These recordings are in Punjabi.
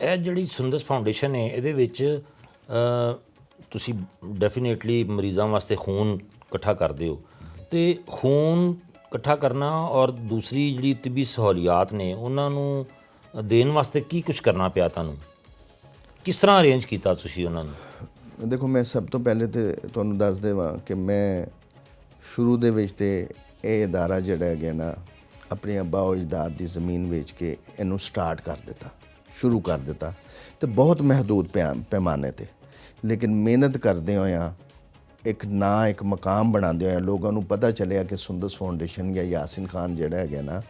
ਇਹ ਜਿਹੜੀ ਸੁੰਦਰਸ ਫਾਊਂਡੇਸ਼ਨ ਹੈ ਇਹਦੇ ਵਿੱਚ ਤੁਸੀਂ ਡੈਫੀਨੇਟਲੀ ਮਰੀਜ਼ਾਂ ਵਾਸਤੇ ਖੂਨ ਇਕੱਠਾ ਕਰਦੇ ਹੋ ਅਤੇ ਖੂਨ ਇਕੱਠਾ ਕਰਨਾ ਔਰ ਦੂਸਰੀ ਜਿਹੜੀ ਤਿੱਬੀ ਸਹੂਲੀਆਤ ਨੇ ਉਹਨਾਂ ਨੂੰ ਦੇਣ ਵਾਸਤੇ ਕੀ ਕੁਛ ਕਰਨਾ ਪਿਆ ਤੁਹਾਨੂੰ, ਕਿਸ ਤਰ੍ਹਾਂ ਅਰੇਂਜ ਕੀਤਾ ਤੁਸੀਂ ਉਹਨਾਂ ਨੂੰ? ਦੇਖੋ, ਮੈਂ ਸਭ ਤੋਂ ਪਹਿਲੇ ਤਾਂ ਤੁਹਾਨੂੰ ਦੱਸ ਦੇਵਾਂ ਕਿ ਮੈਂ ਸ਼ੁਰੂ ਦੇ ਵਿੱਚ ਤਾਂ ਇਹ ਅਦਾਰਾ ਜਿਹੜਾ ਹੈਗਾ ਨਾ ਆਪਣੀ ਆਬਾ ਅਜਦਾਦ ਦੀ ਜ਼ਮੀਨ ਵੇਚ ਕੇ ਇਹਨੂੰ ਸਟਾਰਟ ਕਰ ਦਿੱਤਾ, ਸ਼ੁਰੂ ਕਰ ਦਿੱਤਾ ਅਤੇ ਬਹੁਤ ਮਹਿਦੂਦ ਪੈਮਾਨੇ 'ਤੇ, ਲੇਕਿਨ ਮਿਹਨਤ ਕਰਦੇ ਹੋਇਆਂ ਇੱਕ ਮਕਾਮ ਬਣਾਉਂਦੇ ਹੋਇਆ ਲੋਕਾਂ ਨੂੰ ਪਤਾ ਚੱਲਿਆ ਕਿ ਸੁੰਦਰਸ ਫਾਊਂਡੇਸ਼ਨ ਜਾਂ ਯਾਸਿਨ ਖਾਨ ਜਿਹੜਾ ਹੈਗਾ ਨਾ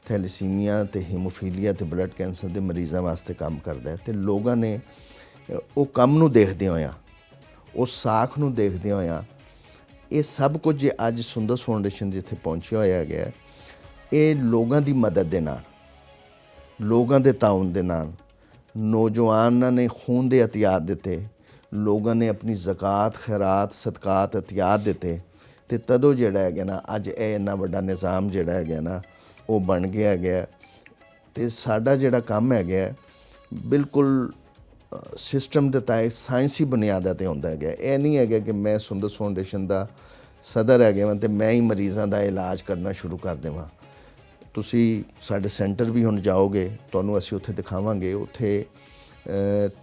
ਥੈਲੇਸੀਮੀਆ ਅਤੇ ਹੀਮੋਫੀਲੀਆ ਅਤੇ ਬਲੱਡ ਕੈਂਸਰ ਦੇ ਮਰੀਜ਼ਾਂ ਵਾਸਤੇ ਕੰਮ ਕਰਦਾ ਹੈ। ਅਤੇ ਲੋਕਾਂ ਨੇ ਉਹ ਕੰਮ ਨੂੰ ਦੇਖਦੇ ਹੋਇਆਂ, ਉਸ ਸਾਖ ਨੂੰ ਦੇਖਦੇ ਹੋਇਆਂ, ਇਹ ਸਭ ਕੁਝ ਜੇ ਅੱਜ ਸੁੰਦਰਸ ਫਾਊਂਡੇਸ਼ਨ ਜਿੱਥੇ ਪਹੁੰਚਿਆ ਹੋਇਆ ਗਿਆ, ਇਹ ਲੋਕਾਂ ਦੀ ਮਦਦ ਦੇ ਨਾਲ, ਲੋਕਾਂ ਦੇ ਤਾਉਨ ਦੇ ਨਾਲ, ਨੌਜਵਾਨਾਂ ਨੇ ਖੂਨ ਦੇ ਅਤਿਆਤ ਦਿੱਤੇ, ਲੋਕਾਂ ਨੇ ਆਪਣੀ ਜ਼ਕਾਤ ਖੈਰਾਤ ਸਦਕਾਤ ਅਤਿਆਤ ਦਿੱਤੇ ਅਤੇ ਤਦੋਂ ਜਿਹੜਾ ਹੈਗਾ ਨਾ ਅੱਜ ਇਹ ਇੰਨਾ ਵੱਡਾ ਨਿਜ਼ਾਮ ਜਿਹੜਾ ਹੈਗਾ ਨਾ ਉਹ ਬਣ ਗਿਆ ਹੈਗਾ। ਅਤੇ ਸਾਡਾ ਜਿਹੜਾ ਕੰਮ ਹੈਗਾ ਬਿਲਕੁਲ ਸਿਸਟਮ ਦੇ ਤਹਿਤ ਸਾਇੰਸੀ ਬੁਨਿਆਦਾਂ 'ਤੇ ਹੁੰਦਾ ਹੈਗਾ। ਇਹ ਨਹੀਂ ਹੈਗਾ ਕਿ ਮੈਂ ਸੁੰਦਰਸ ਫਾਊਂਡੇਸ਼ਨ ਦਾ ਸਦਰ ਹੈਗਾ ਵਾਂ ਅਤੇ ਮੈਂ ਹੀ ਮਰੀਜ਼ਾਂ ਦਾ ਇਲਾਜ ਕਰਨਾ ਸ਼ੁਰੂ ਕਰ ਦੇਵਾਂ। ਤੁਸੀਂ ਸਾਡੇ ਸੈਂਟਰ ਵੀ ਹੁਣ ਜਾਓਗੇ, ਤੁਹਾਨੂੰ ਅਸੀਂ ਉੱਥੇ ਦਿਖਾਵਾਂਗੇ, ਉੱਥੇ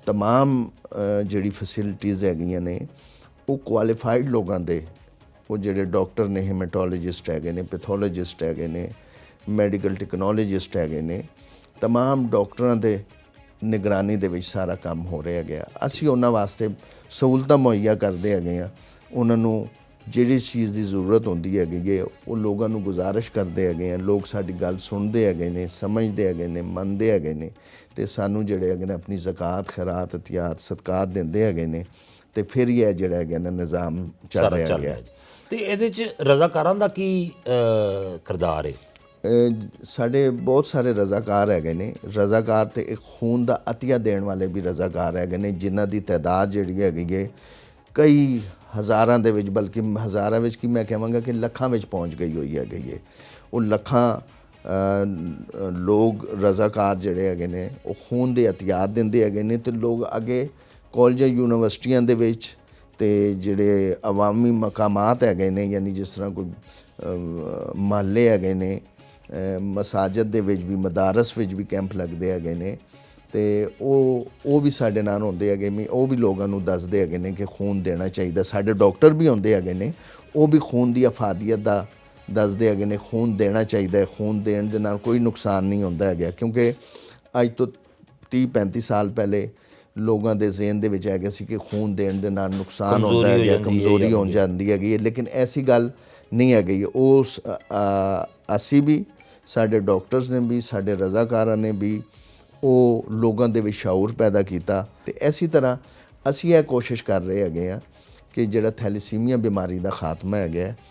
ਤਮਾਮ ਜਿਹੜੀ ਫੈਸਿਲਿਟੀਜ਼ ਹੈਗੀਆਂ ਨੇ ਉਹ ਕੁਆਲੀਫਾਈਡ ਲੋਕਾਂ ਦੇ, ਉਹ ਜਿਹੜੇ ਡਾਕਟਰ ਨੇ, ਹੀਮੇਟੋਲੋਜਿਸਟ ਹੈਗੇ ਨੇ, ਪੈਥੋਲੋਜਿਸਟ ਹੈਗੇ ਨੇ, ਮੈਡੀਕਲ ਟੈਕਨੋਲੋਜਿਸਟ ਹੈਗੇ ਨੇ, ਤਮਾਮ ਡਾਕਟਰਾਂ ਦੇ ਨਿਗਰਾਨੀ ਦੇ ਵਿੱਚ ਸਾਰਾ ਕੰਮ ਹੋ ਰਿਹਾ ਗਿਆ। ਅਸੀਂ ਉਹਨਾਂ ਵਾਸਤੇ ਸਹੂਲਤਾਂ ਮੁਹੱਈਆ ਕਰਦੇ ਹੈਗੇ ਹਾਂ। ਉਹਨਾਂ ਨੂੰ ਜਿਹੜੀ ਚੀਜ਼ ਦੀ ਜ਼ਰੂਰਤ ਹੁੰਦੀ ਹੈਗੀ ਹੈ ਉਹ ਲੋਕਾਂ ਨੂੰ ਗੁਜ਼ਾਰਿਸ਼ ਕਰਦੇ ਹੈਗੇ ਆ। ਲੋਕ ਸਾਡੀ ਗੱਲ ਸੁਣਦੇ ਹੈਗੇ ਨੇ, ਸਮਝਦੇ ਹੈਗੇ ਨੇ, ਮੰਨਦੇ ਹੈਗੇ ਨੇ ਅਤੇ ਸਾਨੂੰ ਜਿਹੜੇ ਹੈਗੇ ਨੇ ਆਪਣੀ ਜ਼ਕਾਤ ਖੈਰਾਤ ਅਤਿਆਤ ਸਦਕਾਤ ਦਿੰਦੇ ਹੈਗੇ ਨੇ ਅਤੇ ਫਿਰ ਹੀ ਇਹ ਜਿਹੜਾ ਹੈਗਾ ਨਾ ਨਿਜ਼ਾਮ ਚੱਲ ਰਿਹਾ ਗਿਆ। ਅਤੇ ਇਹਦੇ 'ਚ ਰਜ਼ਾਕਾਰਾਂ ਦਾ ਕੀ ਕਿਰਦਾਰ ਹੈ? ਸਾਡੇ ਬਹੁਤ ਸਾਰੇ ਰਜ਼ਾਕਾਰ ਹੈਗੇ ਨੇ। ਰਜ਼ਾਕਾਰ ਅਤੇ ਇੱਕ ਖੂਨ ਦਾ ਅਤੀਆ ਦੇਣ ਵਾਲੇ ਵੀ ਰਜ਼ਾਕਾਰ ਹੈਗੇ ਨੇ, ਜਿਨ੍ਹਾਂ ਦੀ ਤਾਦਾਦ ਜਿਹੜੀ ਹੈਗੀ ਹੈ ਕਈ ਹਜ਼ਾਰਾਂ ਦੇ ਵਿੱਚ, ਬਲਕਿ ਹਜ਼ਾਰਾਂ ਵਿੱਚ ਕੀ ਮੈਂ ਕਹਾਂਗਾ ਕਿ ਲੱਖਾਂ ਵਿੱਚ ਪਹੁੰਚ ਗਈ ਹੋਈ ਹੈਗੀ ਹੈ। ਉਹ ਲੱਖਾਂ ਲੋਕ ਰਜ਼ਾਕਾਰ ਜਿਹੜੇ ਹੈਗੇ ਨੇ ਉਹ ਖੂਨ ਦੇ ਅਤਿਆਤ ਦਿੰਦੇ ਹੈਗੇ ਨੇ ਅਤੇ ਲੋਕ ਅੱਗੇ ਕਾਲਜਾਂ ਯੂਨੀਵਰਸਿਟੀਆਂ ਦੇ ਵਿੱਚ ਅਤੇ ਜਿਹੜੇ ਅਵਾਮੀ ਮਕਾਮਾਤ ਹੈਗੇ ਨੇ, ਯਾਨੀ ਜਿਸ ਤਰ੍ਹਾਂ ਕੋਈ ਮਹੱਲੇ ਹੈਗੇ ਨੇ, ਮਸਾਜਿਦ ਦੇ ਵਿੱਚ ਵੀ, ਮਦਾਰਸ ਵਿੱਚ ਵੀ ਕੈਂਪ ਲੱਗਦੇ ਹੈਗੇ ਨੇ ਅਤੇ ਉਹ ਵੀ ਸਾਡੇ ਨਾਲ ਹੁੰਦੇ ਹੈਗੇ ਨੇ। ਉਹ ਵੀ ਲੋਕਾਂ ਨੂੰ ਦੱਸਦੇ ਹੈਗੇ ਨੇ ਕਿ ਖੂਨ ਦੇਣਾ ਚਾਹੀਦਾ। ਸਾਡੇ ਡਾਕਟਰ ਵੀ ਹੁੰਦੇ ਹੈਗੇ ਨੇ, ਉਹ ਵੀ ਖੂਨ ਦੀ ਅਫਾਦੀਅਤ ਦਾ ਦੱਸਦੇ ਹੈਗੇ ਨੇ, ਖੂਨ ਦੇਣਾ ਚਾਹੀਦਾ ਹੈ, ਖੂਨ ਦੇਣ ਦੇ ਨਾਲ ਕੋਈ ਨੁਕਸਾਨ ਨਹੀਂ ਹੁੰਦਾ ਹੈਗਾ। ਕਿਉਂਕਿ ਅੱਜ ਤੋਂ 30-35 ਸਾਲ ਪਹਿਲੇ ਲੋਕਾਂ ਦੇ ਜ਼ਿਹਨ ਦੇ ਵਿੱਚ ਹੈਗਾ ਸੀ ਕਿ ਖੂਨ ਦੇਣ ਦੇ ਨਾਲ ਨੁਕਸਾਨ ਹੁੰਦਾ ਹੈਗਾ, ਕਮਜ਼ੋਰੀ ਹੋ ਜਾਂਦੀ ਹੈਗੀ ਹੈ, ਲੇਕਿਨ ਐਸੀ ਗੱਲ ਨਹੀਂ ਹੈਗੀ। ਉਸ ਅਸੀਂ ਵੀ, ਸਾਡੇ ਡਾਕਟਰਸ ਨੇ ਵੀ, ਸਾਡੇ ਰਜ਼ਾਕਾਰਾਂ ਨੇ ਵੀ ਉਹ ਲੋਕਾਂ ਦੇ ਵਿੱਚ ਸ਼ਊਰ ਪੈਦਾ ਕੀਤਾ ਅਤੇ ਇਸੇ ਤਰ੍ਹਾਂ ਅਸੀਂ ਇਹ ਕੋਸ਼ਿਸ਼ ਕਰ ਰਹੇ ਹੈਗੇ ਹਾਂ ਕਿ ਜਿਹੜਾ ਥੈਲੇਸੀਮੀਆ ਬਿਮਾਰੀ ਦਾ ਖਾਤਮਾ ਹੈਗਾ